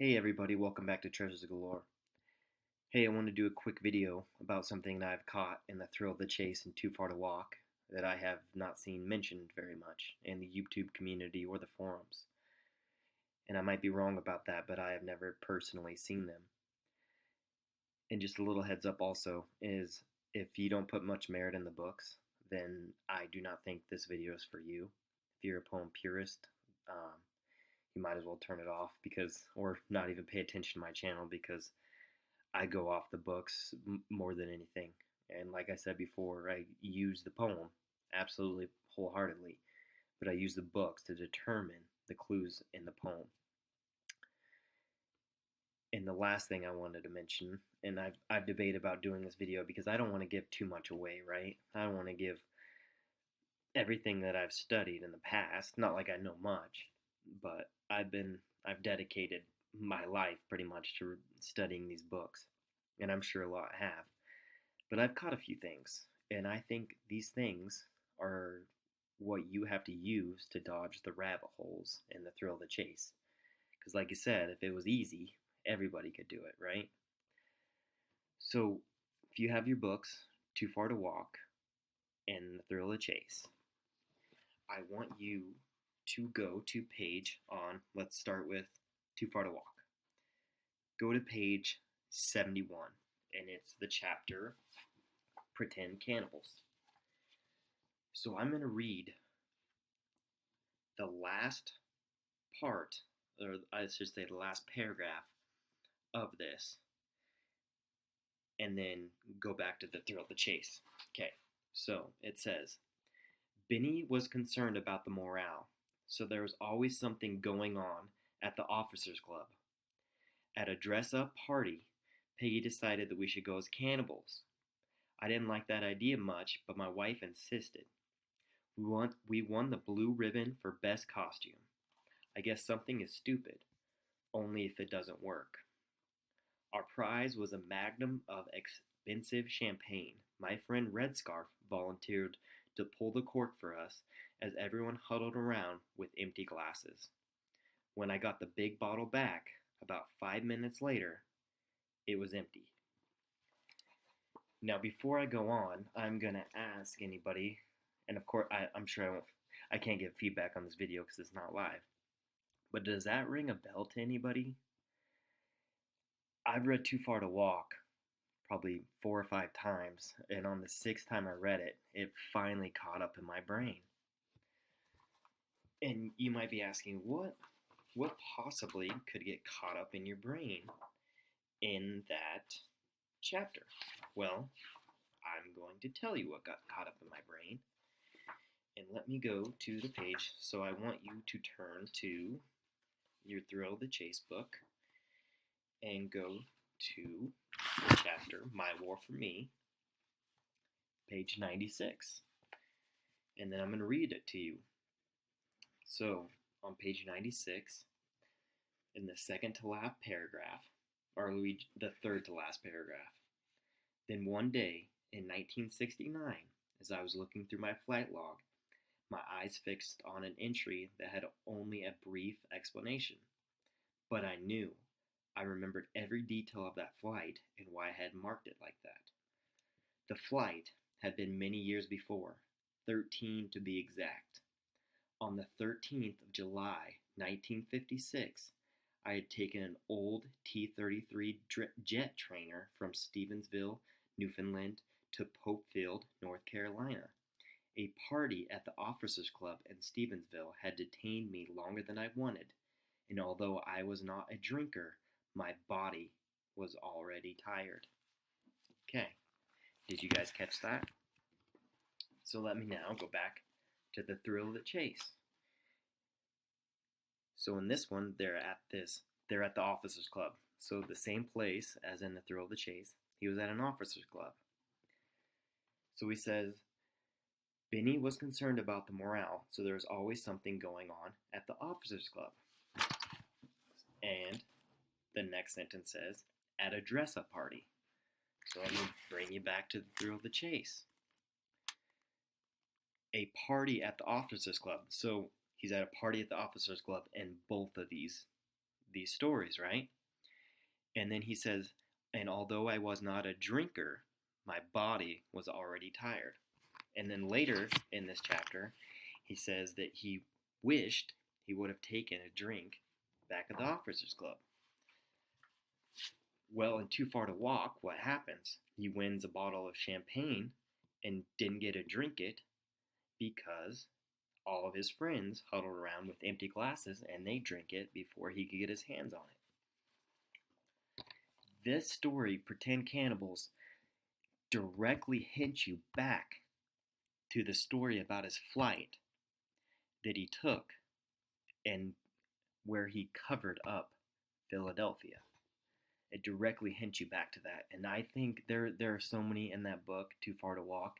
Hey everybody, welcome back to Treasures Galore. Hey, I want to do a quick video about something that I've caught in the thrill of the chase and too far to walk that I have not seen mentioned very much in the YouTube community or the forums. And I might be wrong about that, but I have never personally seen them. And just a little heads up also is if you don't put much merit in the books, then I do not think this video is for you. If you're a poem purist, you might as well turn it off or not even pay attention to my channel because I go off the books more than anything. And like I said before, I use the poem absolutely wholeheartedly, but I use the books to determine the clues in the poem. And the last thing I wanted to mention, and I've debated about doing this video because I don't want to give too much away, right? I don't want to give everything that I've studied in the past, not like I know much, but I've dedicated my life pretty much to studying these books, and I'm sure a lot have. But I've caught a few things, and I think these things are what you have to use to dodge the rabbit holes and the thrill of the chase. Because, like you said, if it was easy, everybody could do it, right? So, if you have your books, Too Far to Walk and The Thrill of the Chase, I want you to go to let's start with Too Far to Walk. Go to page 71, and it's the chapter Pretend Cannibals. So I'm going to read the last part, or I should say the last paragraph of this, and then go back to the thrill of the chase. Okay, so it says, Benny was concerned about the morale, so there was always something going on at the officers' club. At a dress-up party, Peggy decided that we should go as cannibals. I didn't like that idea much, but my wife insisted. We won the blue ribbon for best costume. I guess something is stupid, only if it doesn't work. Our prize was a magnum of expensive champagne. My friend Red Scarf volunteered to pull the cork for us as everyone huddled around with empty glasses. When I got the big bottle back, about 5 minutes later, it was empty. Now, before I go on, I'm going to ask anybody, and of course, I'm sure I can't get feedback on this video because it's not live, but does that ring a bell to anybody? I've read Too Far to Walk probably 4 or 5 times, and on the 6th time I read it, it finally caught up in my brain. And you might be asking, what possibly could get caught up in your brain in that chapter? Well, I'm going to tell you what got caught up in my brain. And let me go to the page. So I want you to turn to your Thrill of the Chase book and go to the chapter My War for Me, page 96. And then I'm going to read it to you. So on page 96, in the second to last paragraph, or the third to last paragraph, then one day in 1969, as I was looking through my flight log, my eyes fixed on an entry that had only a brief explanation. But I knew. I remembered every detail of that flight and why I had marked it like that. The flight had been many years before, 13 to be exact. On the 13th of July, 1956, I had taken an old T-33 jet trainer from Stevensville, Newfoundland, to Popefield, North Carolina. A party at the Officers Club in Stevensville had detained me longer than I wanted, and although I was not a drinker, my body was already tired. Okay, did you guys catch that? So let me now go back to the thrill of the chase. So in this one, they're at the Officers Club. So the same place as in the thrill of the chase, he was at an Officers Club. So he says, Benny was concerned about the morale, so there was always something going on at the Officers Club. And the next sentence says, at a dress-up party. So let me bring you back to the thrill of the chase. A party at the Officers Club. So he's at a party at the Officers Club in both of these these stories, right? And then he says, and although I was not a drinker, my body was already tired. And then later in this chapter, he says that he wished he would have taken a drink back at the Officers Club. Well, in Too Far to Walk, what happens? He wins a bottle of champagne and didn't get to drink it because all of his friends huddled around with empty glasses and they drink it before he could get his hands on it. This story, Pretend Cannibals, directly hints you back to the story about his flight that he took and where he covered up Philadelphia. It directly hints you back to that. And I think there are so many in that book, Too Far to Walk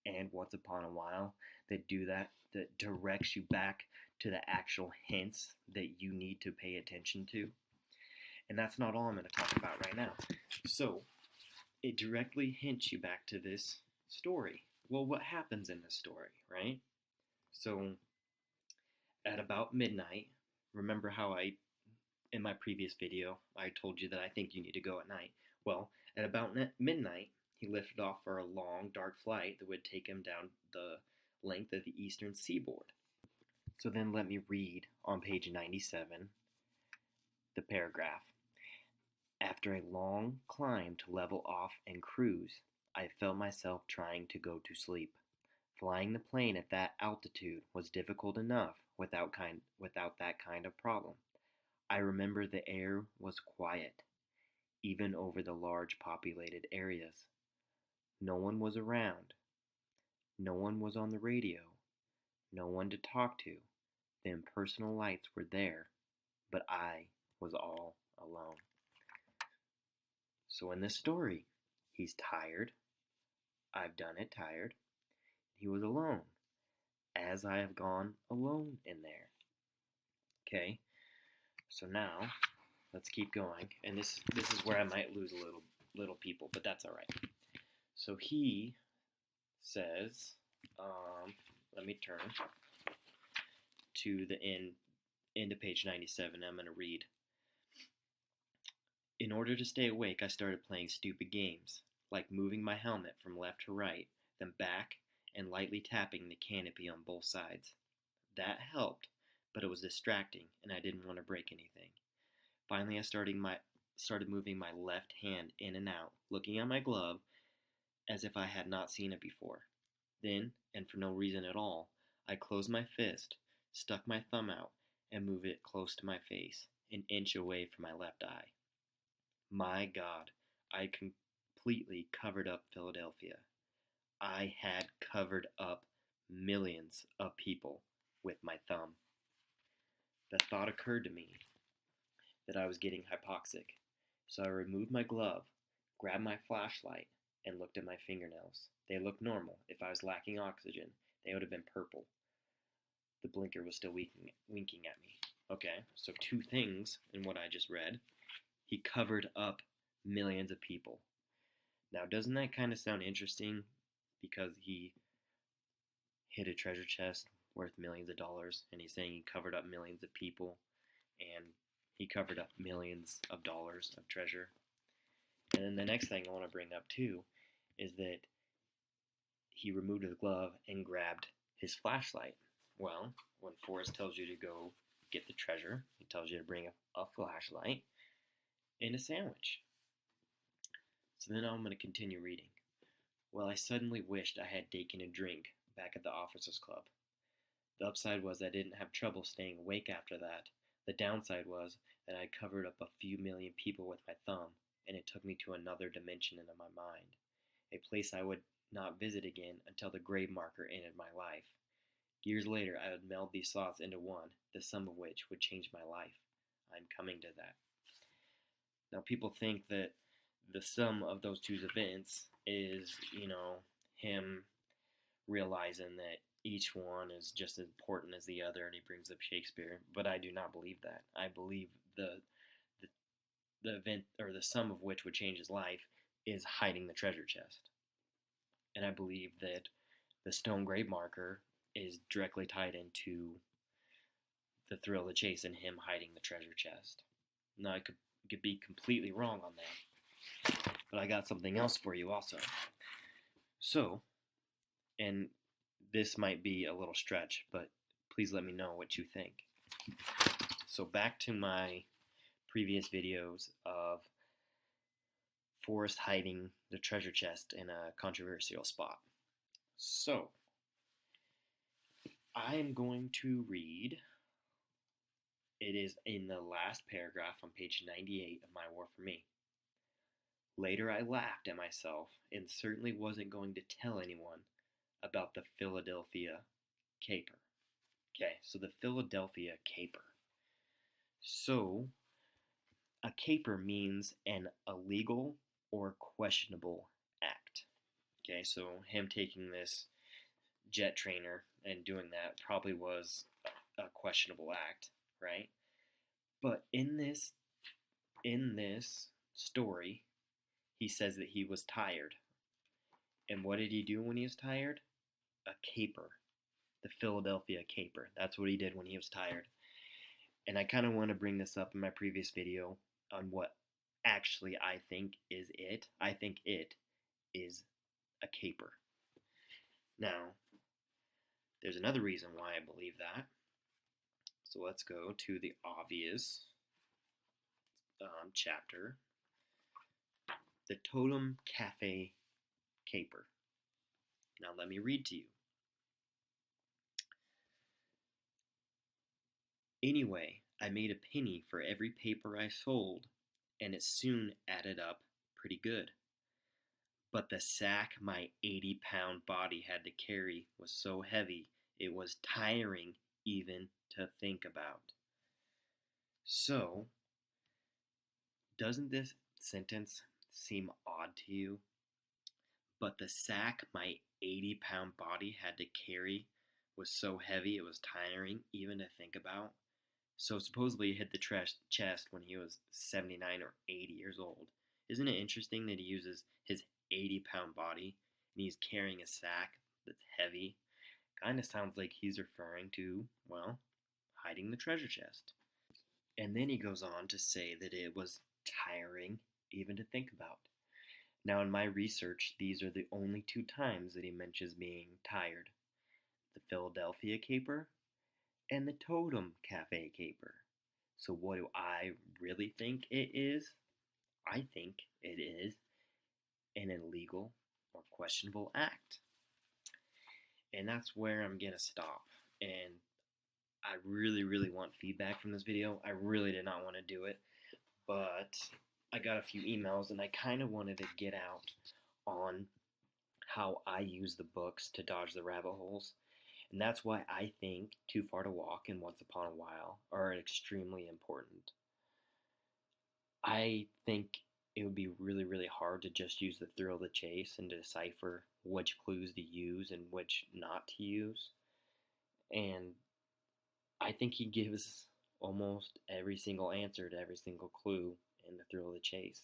and Once Upon a While, that do that directs you back to the actual hints that you need to pay attention to. And that's not all I'm going to talk about right now. So, it directly hints you back to this story. Well, what happens in this story, right? So, at about midnight, remember how in my previous video, I told you that I think you need to go at night. Well, at about midnight, he lifted off for a long, dark flight that would take him down the length of the eastern seaboard. So then let me read on page 97 the paragraph. After a long climb to level off and cruise, I felt myself trying to go to sleep. Flying the plane at that altitude was difficult enough without that kind of problem. I remember the air was quiet, even over the large populated areas. No one was around. No one was on the radio. No one to talk to. The impersonal lights were there, but I was all alone. So in this story, he's tired. I've done it, tired. He was alone, as I have gone alone in there. Okay, so now let's keep going, and this is where I might lose a little people, but that's all right. So he says, let me turn to the end of page 97. I'm going to read. In order to stay awake, I started playing stupid games, like moving my helmet from left to right, then back, and lightly tapping the canopy on both sides. That helped, but it was distracting, and I didn't want to break anything. Finally, I started moving my left hand in and out, looking at my glove as if I had not seen it before. Then, and for no reason at all, I closed my fist, stuck my thumb out, and moved it close to my face, an inch away from my left eye. My God, I completely covered up Philadelphia. I had covered up millions of people with my thumb. The thought occurred to me that I was getting hypoxic, so I removed my glove, grabbed my flashlight, and looked at my fingernails. They looked normal. If I was lacking oxygen, they would have been purple. The blinker was still winking at me. Okay, so two things in what I just read. He covered up millions of people. Now, doesn't that kind of sound interesting? Because he hid a treasure chest worth millions of dollars, and he's saying he covered up millions of people, and he covered up millions of dollars of treasure. And then the next thing I want to bring up too is that he removed his glove and grabbed his flashlight. Well, when Forrest tells you to go get the treasure, he tells you to bring a flashlight and a sandwich. So then I'm going to continue reading. Well, I suddenly wished I had taken a drink back at the Officers Club. The upside was I didn't have trouble staying awake after that. The downside was that I covered up a few million people with my thumb, and it took me to another dimension into my mind, a place I would not visit again until the grave marker ended my life. Years later, I would meld these thoughts into one, the sum of which would change my life. I'm coming to that. Now, people think that the sum of those two events is, him realizing that each one is just as important as the other, and he brings up Shakespeare. But I do not believe that. I believe the event, or the sum of which would change his life, is hiding the treasure chest. And I believe that the stone grave marker is directly tied into the thrill of the chase and him hiding the treasure chest. Now, I could be completely wrong on that, but I got something else for you also. So, and this might be a little stretch, but please let me know what you think. So back to my previous videos of Forrest hiding the treasure chest in a controversial spot. So, I am going to read, it is in the last paragraph on page 98 of My War for Me. Later I laughed at myself and certainly wasn't going to tell anyone about the Philadelphia caper. Okay, so the Philadelphia caper. So, a caper means an illegal or questionable act. Okay, so him taking this jet trainer and doing that probably was a questionable act, right? But in this story, he says that he was tired. And what did he do when he was tired? A caper. The Philadelphia caper. That's what he did when he was tired. And I kind of want to bring this up in my previous video on what actually I think is it. I think it is a caper. Now, there's another reason why I believe that. So let's go to the obvious chapter. The Totem Cafe caper. Now let me read to you. Anyway, I made a penny for every paper I sold, and it soon added up pretty good. But the sack my 80-pound body had to carry was so heavy it was tiring even to think about. So, doesn't this sentence seem odd to you? But the sack my 80-pound body had to carry was so heavy it was tiring even to think about. So supposedly he hit the chest when he was 79 or 80 years old. Isn't it interesting that he uses his 80-pound body and he's carrying a sack that's heavy? Kind of sounds like he's referring to, well, hiding the treasure chest. And then he goes on to say that it was tiring even to think about. Now, in my research, these are the only 2 times that he mentions being tired. The Philadelphia caper and the Totem Cafe caper. So what do I really think it is? I think it is an illegal or questionable act. And that's where I'm going to stop. And I really, really want feedback from this video. I really did not want to do it, but I got a few emails and I kind of wanted to get out on how I use the books to dodge the rabbit holes. And that's why I think Too Far to Walk and Once Upon a While are extremely important. I think it would be really, really hard to just use the thrill of the chase and decipher which clues to use and which not to use. And I think he gives almost every single answer to every single clue in the thrill of the chase.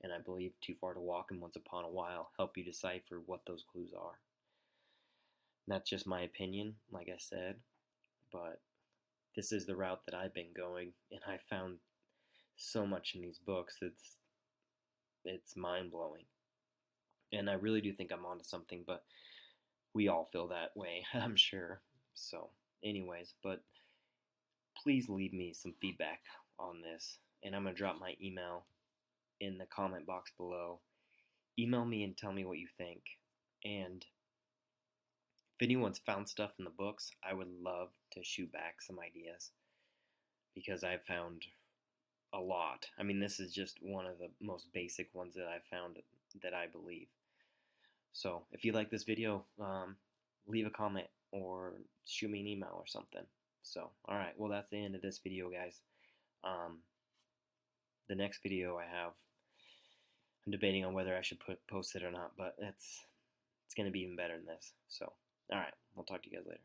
And I believe Too Far to Walk and Once Upon a While help you decipher what those clues are. That's just my opinion, like I said, but this is the route that I've been going, and I found so much in these books, it's mind-blowing. And I really do think I'm onto something, but we all feel that way, I'm sure. So, anyways, but please leave me some feedback on this, and I'm going to drop my email in the comment box below. Email me and tell me what you think, and if anyone's found stuff in the books, I would love to shoot back some ideas because I've found a lot. I mean, this is just one of the most basic ones that I've found that I believe. So if you like this video, leave a comment or shoot me an email or something. So, alright, well that's the end of this video, guys. The next video I have, I'm debating on whether I should post it or not, but it's going to be even better than this. So, alright, I'll talk to you guys later.